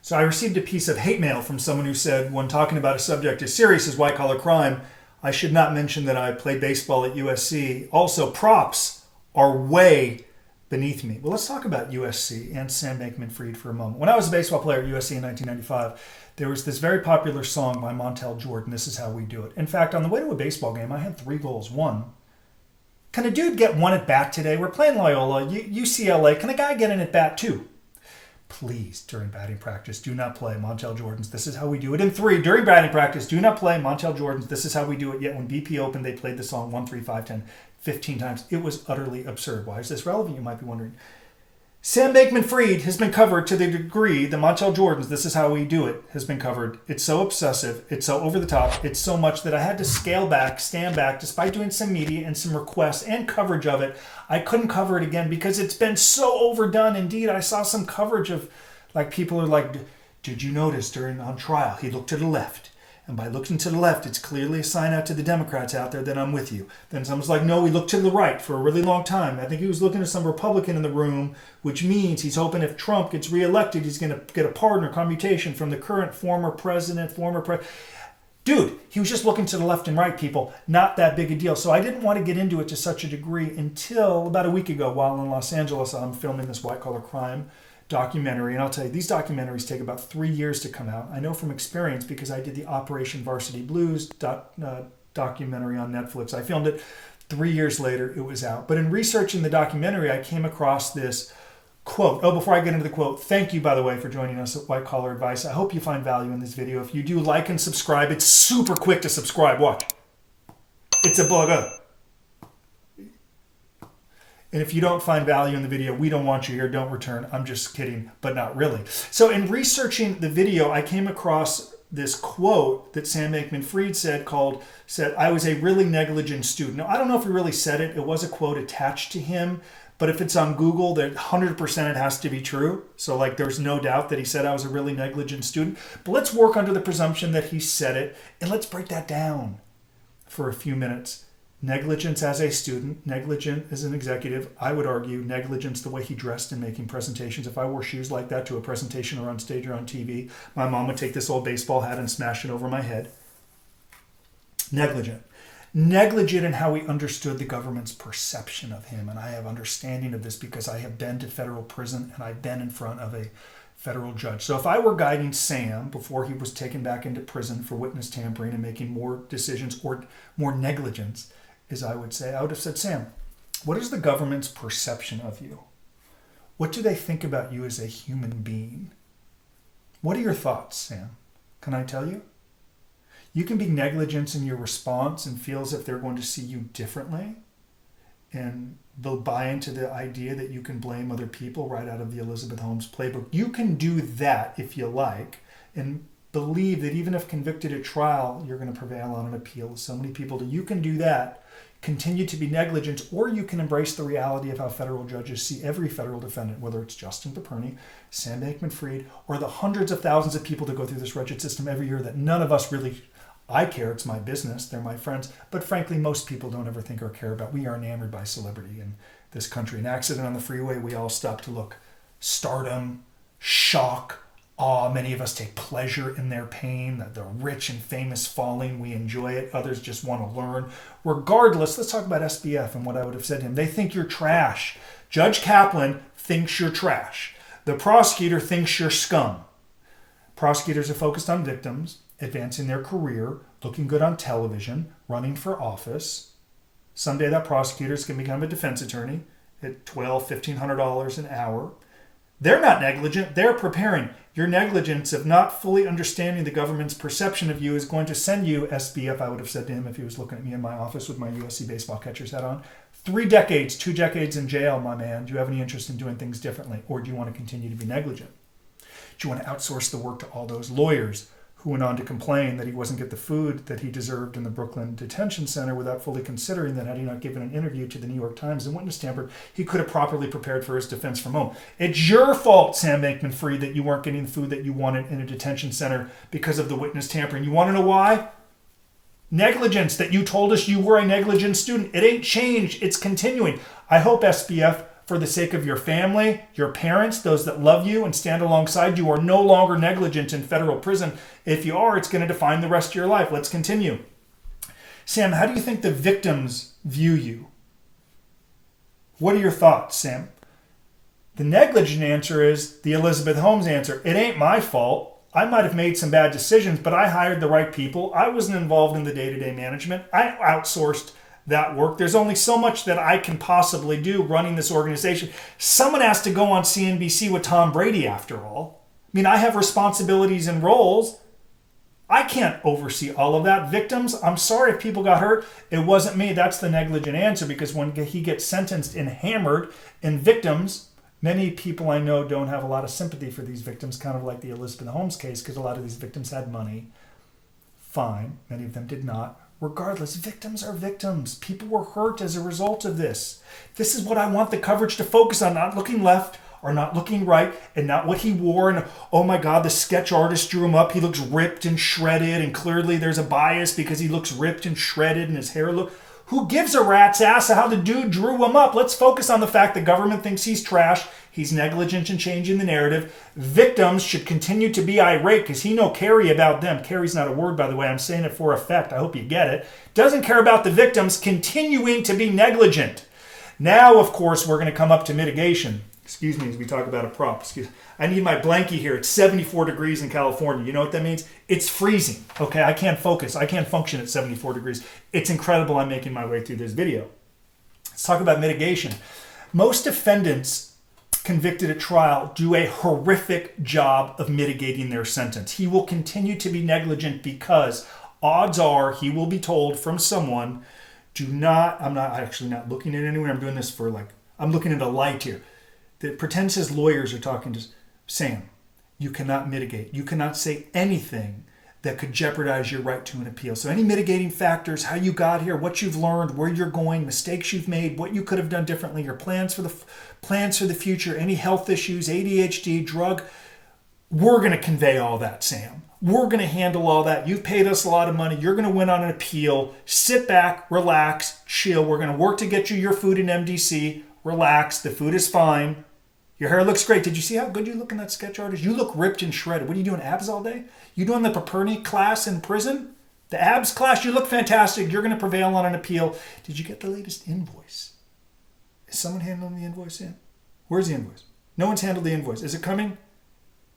So I received a piece of hate mail from someone who said, when talking about a subject as serious as white-collar crime, I should not mention that I played baseball at USC. Also, props are way beneath me. Well, let's talk about USC and Sam Bankman-Fried for a moment. When I was a baseball player at USC in 1995, there was this very popular song by Montell Jordan, "This Is How We Do It." In fact, on the way to a baseball game, I had 3 goals. One, can a dude get one at bat today? We're playing Loyola, UCLA. Can a guy get an at bat too? Please, during batting practice, do not play Montell Jordan's "This Is How We Do It." And 3, during batting practice, do not play Montell Jordan's "This Is How We Do It." Yet when BP opened, they played the song 1, 3, 5, 10, 15 times. It was utterly absurd. Why is this relevant? You might be wondering. Sam Bankman-Fried has been covered to the degree that Montell Jordan's "This Is How We Do It" has been covered. It's so obsessive. It's so over the top. It's so much that I had to stand back, despite doing some media and some requests and coverage of it. I couldn't cover it again because it's been so overdone. Indeed, I saw some coverage of, like, people are like, did you notice on trial, he looked to the left? And by looking to the left, it's clearly a sign out to the Democrats out there that I'm with you. Then someone's like, no, he looked to the right for a really long time. I think he was looking at some Republican in the room, which means he's hoping if Trump gets reelected, he's going to get a pardon or commutation from the current former president. Dude, he was just looking to the left and right, people. Not that big a deal. So I didn't want to get into it to such a degree until about a week ago while in Los Angeles. I'm filming this white-collar crime documentary, and I'll tell you, these documentaries take about 3 years to come out. I know from experience because I did the Operation Varsity Blues documentary on Netflix. I filmed it 3 years later, it was out. But in researching the documentary, I came across this quote. Oh, before I get into the quote, thank you, by the way, for joining us at White Collar Advice. I hope you find value in this video. If you do, like and subscribe. It's super quick to subscribe. Watch. It's a blogger. And if you don't find value in the video, we don't want you here. Don't return. I'm just kidding, but not really. So in researching the video, I came across this quote that Sam Bankman-Fried said, "I was a really negligent student." Now, I don't know if he really said it. It was a quote attached to him. But if it's on Google, that 100% it has to be true. So like there's no doubt that he said I was a really negligent student. But let's work under the presumption that he said it. And let's break that down for a few minutes. Negligence as a student, negligent as an executive. I would argue negligence the way he dressed in making presentations. If I wore shoes like that to a presentation or on stage or on TV, my mom would take this old baseball hat and smash it over my head. Negligent. Negligent in how he understood the government's perception of him. And I have understanding of this because I have been to federal prison and I've been in front of a federal judge. So if I were guiding Sam before he was taken back into prison for witness tampering and making more decisions or more negligence, as I would say, I would have said, Sam, what is the government's perception of you? What do they think about you as a human being? What are your thoughts, Sam? Can I tell you? You can be negligent in your response and feel as if they're going to see you differently. And they'll buy into the idea that you can blame other people right out of the Elizabeth Holmes playbook. You can do that if you like and believe that even if convicted at trial, you're going to prevail on an appeal. So many people do. You can do that, continue to be negligent, or you can embrace the reality of how federal judges see every federal defendant, whether it's Justin Paperny, Sam Bankman-Fried, or the hundreds of thousands of people that go through this wretched system every year that none of us really... I care, it's my business, they're my friends, but frankly, most people don't ever think or care about. We are enamored by celebrity in this country. An accident on the freeway, we all stop to look. Stardom, shock, awe. Many of us take pleasure in their pain. The rich and famous falling, we enjoy it. Others just want to learn. Regardless, let's talk about SBF and what I would have said to him. They think you're trash. Judge Kaplan thinks you're trash. The prosecutor thinks you're scum. Prosecutors are focused on victims, advancing their career, looking good on television, running for office. Someday that prosecutor is going to become a defense attorney at $1,200, $1,500 an hour. They're not negligent. They're preparing. Your negligence of not fully understanding the government's perception of you is going to send you, SBF, I would have said to him if he was looking at me in my office with my USC baseball catcher's hat on, 3 decades, 2 decades in jail, my man. Do you have any interest in doing things differently? Or do you want to continue to be negligent? Do you want to outsource the work to all those lawyers who went on to complain that he wasn't get the food that he deserved in the Brooklyn Detention Center without fully considering that had he not given an interview to the New York Times and witness tampered, he could have properly prepared for his defense from home. It's your fault, Sam Bankman-Fried, that you weren't getting the food that you wanted in a detention center because of the witness tampering. You want to know why? Negligence, that you told us you were a negligent student. It ain't changed. It's continuing. I hope, SBF, for the sake of your family, your parents, those that love you and stand alongside you, are no longer negligent in federal prison. If you are, it's going to define the rest of your life. Let's continue. Sam, how do you think the victims view you? What are your thoughts, Sam? The negligent answer is the Elizabeth Holmes answer. It ain't my fault. I might have made some bad decisions, but I hired the right people. I wasn't involved in the day-to-day management. I outsourced that work. There's only so much that I can possibly do running this organization. Someone has to go on CNBC with Tom Brady after all. I mean, I have responsibilities and roles. I can't oversee all of that. Victims, I'm sorry if people got hurt. It wasn't me. That's the negligent answer, because when he gets sentenced and hammered, and victims, many people I know don't have a lot of sympathy for these victims, kind of like the Elizabeth Holmes case, because a lot of these victims had money. Fine. Many of them did not. Regardless, victims are victims. People were hurt as a result of this. This is what I want the coverage to focus on, not looking left or not looking right, and not what he wore. And oh my God, the sketch artist drew him up. He looks ripped and shredded, and clearly there's a bias because he looks ripped and shredded and his hair look. Who gives a rat's ass how the dude drew him up? Let's focus on the fact the government thinks he's trash. He's negligent in changing the narrative. Victims should continue to be irate because he no carry about them. Carry's not a word, by the way. I'm saying it for effect. I hope you get it. Doesn't care about the victims continuing to be negligent. Now, of course, we're going to come up to mitigation. Excuse me as we talk about a prop. I need my blankie here. It's 74 degrees in California. You know what that means? It's freezing. Okay, I can't focus. I can't function at 74 degrees. It's incredible I'm making my way through this video. Let's talk about mitigation. Most defendants convicted at trial do a horrific job of mitigating their sentence. He will continue to be negligent because odds are he will be told from someone, I'm actually not looking at anyone. I'm doing this for I'm looking at a light here. That pretends his lawyers are talking to Sam. You cannot mitigate. You cannot say anything that could jeopardize your right to an appeal. So any mitigating factors, how you got here, what you've learned, where you're going, mistakes you've made, what you could have done differently, your plans for the future, any health issues, ADHD, drug, we're going to convey all that, Sam. We're going to handle all that. You've paid us a lot of money. You're going to win on an appeal. Sit back, relax, chill. We're going to work to get you your food in MDC. Relax. The food is fine. Your hair looks great. Did you see how good you look in that sketch artist? You look ripped and shredded. What are you doing, abs all day? You doing the Paperny class in prison? The abs class? You look fantastic. You're going to prevail on an appeal. Did you get the latest invoice? Is someone handling the invoice in? Where's the invoice? No one's handled the invoice. Is it coming?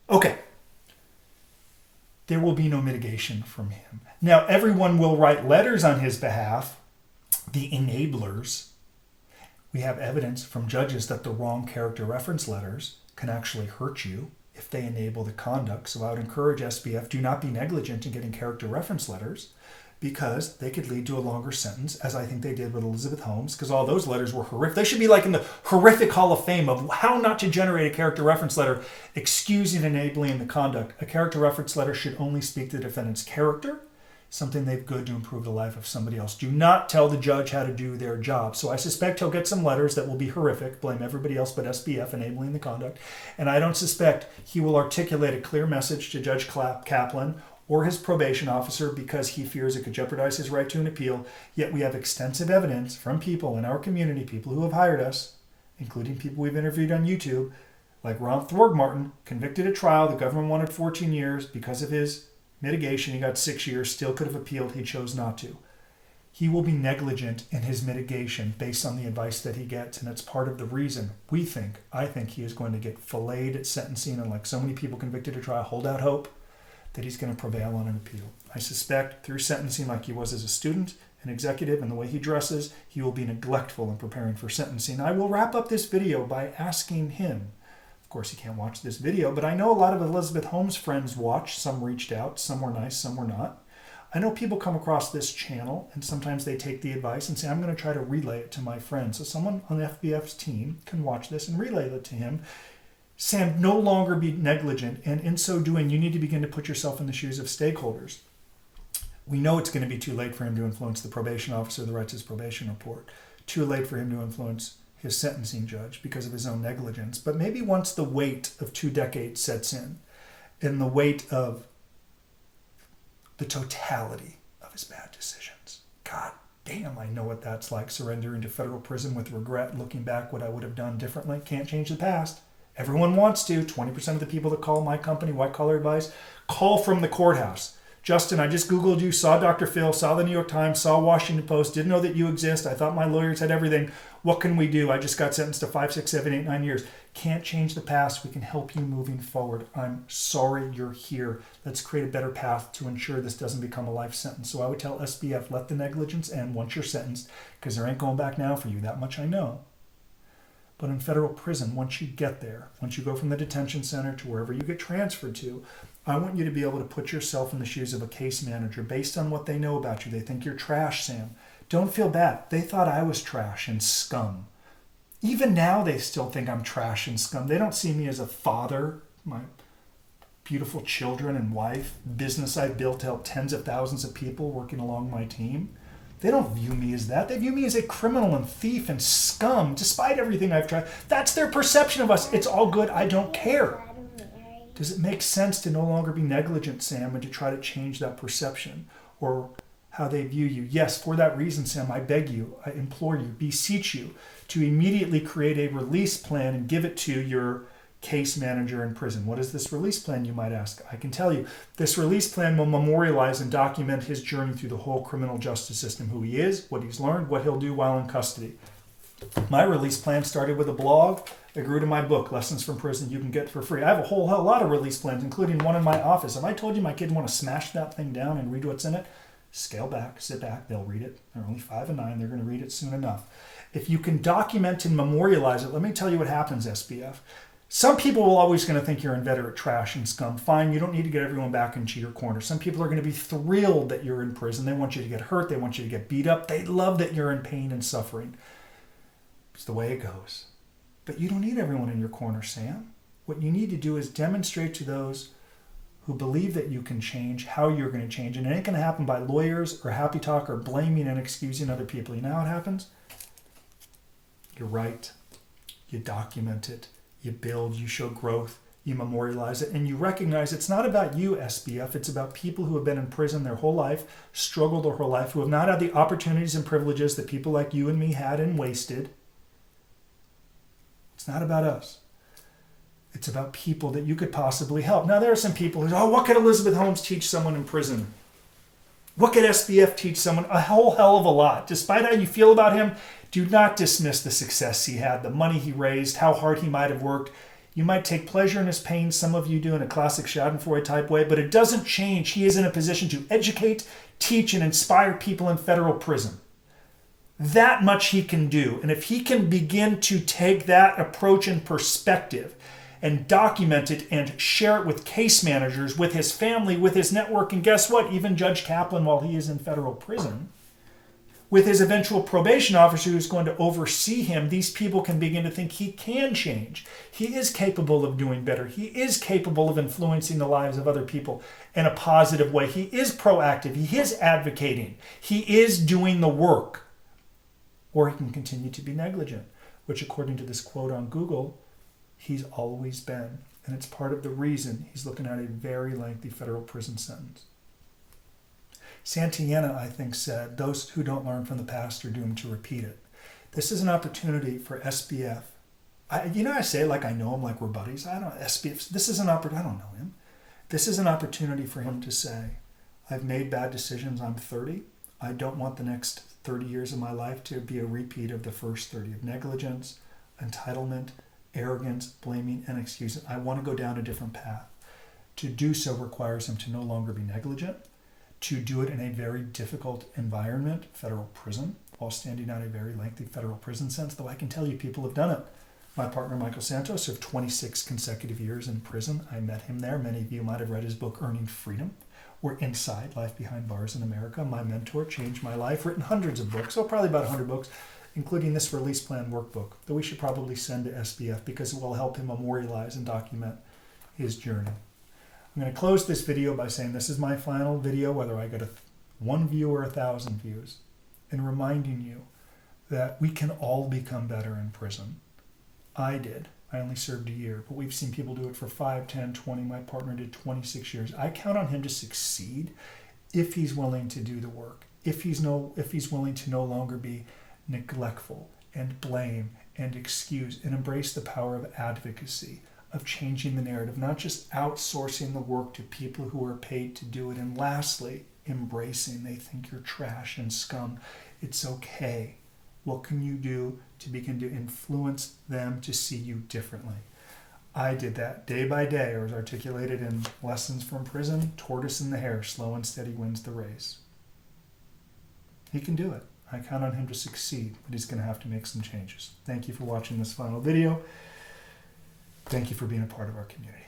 Okay. There will be no mitigation from him. Now, everyone will write letters on his behalf. The enablers. We have evidence from judges that the wrong character reference letters can actually hurt you if they enable the conduct. So I would encourage SBF, do not be negligent in getting character reference letters, because they could lead to a longer sentence, as I think they did with Elizabeth Holmes, because all those letters were horrific. They should be like in the horrific Hall of Fame of how not to generate a character reference letter excusing and enabling the conduct. A character reference letter should only speak to the defendant's character, something they've good to improve the life of somebody else. Do not tell the judge how to do their job. So I suspect he'll get some letters that will be horrific, blame everybody else but SBF enabling the conduct. And I don't suspect he will articulate a clear message to Judge Kaplan or his probation officer because he fears it could jeopardize his right to an appeal. Yet we have extensive evidence from people in our community, people who have hired us, including people we've interviewed on YouTube, like Ron Thorgmartin, convicted at trial. The government wanted 14 years because of his mitigation. He got 6 years, still could have appealed. He chose not to. He will be negligent in his mitigation based on the advice that he gets, and it's part of the reason I think he is going to get filleted at sentencing, and like so many people convicted at trial, hold out hope that he's going to prevail on an appeal. I suspect through sentencing, like he was as a student, an executive, and the way he dresses, he will be neglectful in preparing for sentencing. I will wrap up this video by asking him. Of course, he can't watch this video, but I know a lot of Elizabeth Holmes friends watched. Some reached out, some were nice, some were not. I know people come across this channel, and sometimes they take the advice and say, I'm going to try to relay it to my friends. So someone on the FBF's team can watch this and relay it to him. Sam, no longer be negligent, and in so doing, you need to begin to put yourself in the shoes of stakeholders. We know it's going to be too late for him to influence the probation officer that writes his probation report. Too late for him to influence his sentencing judge because of his own negligence. But maybe once the weight of 2 decades sets in, and the weight of the totality of his bad decisions, God, damn, I know what that's like, surrendering to federal prison with regret, looking back what I would have done differently. Can't change the past. Everyone wants to. 20% of the people that call my company, White Collar Advice, call from the courthouse. Justin, I just Googled you, saw Dr. Phil, saw the New York Times, saw Washington Post, didn't know that you exist. I thought my lawyers had everything. What can we do? I just got sentenced to 5, 6, 7, 8, 9 years. Can't change the past. We can help you moving forward. I'm sorry you're here. Let's create a better path to ensure this doesn't become a life sentence. So I would tell SBF, let the negligence end once you're sentenced, because there ain't going back now for you. That much I know. But in federal prison, once you get there, once you go from the detention center to wherever you get transferred to, I want you to be able to put yourself in the shoes of a case manager based on what they know about you. They think you're trash, Sam. Don't feel bad. They thought I was trash and scum. Even now, they still think I'm trash and scum. They don't see me as a father, my beautiful children and wife, business I've built to help tens of thousands of people working along my team. They don't view me as that. They view me as a criminal and thief and scum, despite everything I've tried. That's their perception of us. It's all good. I don't care. Does it make sense to no longer be negligent, Sam, and to try to change that perception or how they view you? Yes, for that reason, Sam, I beg you, I implore you, beseech you to immediately create a release plan and give it to your case manager in prison. What is this release plan, you might ask? I can tell you. This release plan will memorialize and document his journey through the whole criminal justice system, who he is, what he's learned, what he'll do while in custody. My release plan started with a blog. It grew to my book, Lessons from Prison You Can Get for Free. I have a whole lot of release plans, including one in my office. If I told you my kids want to smash that thing down and read what's in it, scale back, sit back, they'll read it. They're only 5 and 9. They're going to read it soon enough. If you can document and memorialize it, let me tell you what happens, SBF. Some people are always going to think you're inveterate trash and scum. Fine, you don't need to get everyone back into your corner. Some people are going to be thrilled that you're in prison. They want you to get hurt. They want you to get beat up. They love that you're in pain and suffering. It's the way it goes. But you don't need everyone in your corner, Sam. What you need to do is demonstrate to those who believe that you can change how you're going to change. And it ain't going to happen by lawyers or happy talk or blaming and excusing other people. You know how it happens? You're right. You document it. You build, you show growth, you memorialize it, and you recognize it's not about you, SBF. It's about people who have been in prison their whole life, struggled their whole life, who have not had the opportunities and privileges that people like you and me had and wasted. It's not about us. It's about people that you could possibly help. Now, there are some people who say, oh, what could Elizabeth Holmes teach someone in prison? What could SBF teach someone? A whole hell of a lot. Despite how you feel about him, do not dismiss the success he had, the money he raised, how hard he might have worked. You might take pleasure in his pain, some of you do in a classic Schadenfreude type way, but it doesn't change. He is in a position to educate, teach, and inspire people in federal prison. That much he can do. And if he can begin to take that approach and perspective and document it and share it with case managers, with his family, with his network, and guess what? Even Judge Kaplan while he is in federal prison, with his eventual probation officer who's going to oversee him, these people can begin to think he can change. He is capable of doing better. He is capable of influencing the lives of other people in a positive way. He is proactive. He is advocating. He is doing the work. Or he can continue to be negligent, which according to this quote on Google, he's always been. And it's part of the reason he's looking at a very lengthy federal prison sentence. Santayana, I think, said, those who don't learn from the past are doomed to repeat it. This is an opportunity for SBF. I say it like I know him, like we're buddies. I don't know. SBF, this is an opportunity. I don't know him. This is an opportunity for him to say, I've made bad decisions. I'm 30. I don't want the next 30 years of my life to be a repeat of the first 30 of negligence, entitlement, arrogance, blaming, and excusing. I want to go down a different path. To do so requires him to no longer be negligent, to do it in a very difficult environment, federal prison, while standing out a very lengthy federal prison sentence, though I can tell you people have done it. My partner, Michael Santos, served 26 consecutive years in prison. I met him there. Many of you might have read his book, Earning Freedom, or Inside, Life Behind Bars in America. My mentor, changed my life, written hundreds of books, so probably about 100 books, including this release plan workbook that we should probably send to SBF because it will help him memorialize and document his journey. I'm going to close this video by saying this is my final video, whether I get 1 view or 1,000 views, and reminding you that we can all become better in prison. I did. I only served a year, but we've seen people do it for 5, 10, 20. My partner did 26 years. I count on him to succeed if he's willing to do the work. if he's willing to no longer be neglectful and blame and excuse and embrace the power of advocacy, of changing the narrative, not just outsourcing the work to people who are paid to do it. And lastly, embracing they think you're trash and scum. It's okay. What can you do to begin to influence them to see you differently? I did that day by day, or as articulated in Lessons from Prison, tortoise in the hare, slow and steady wins the race. He can do it. I count on him to succeed, but he's going to have to make some changes. Thank you for watching this final video. Thank you for being a part of our community.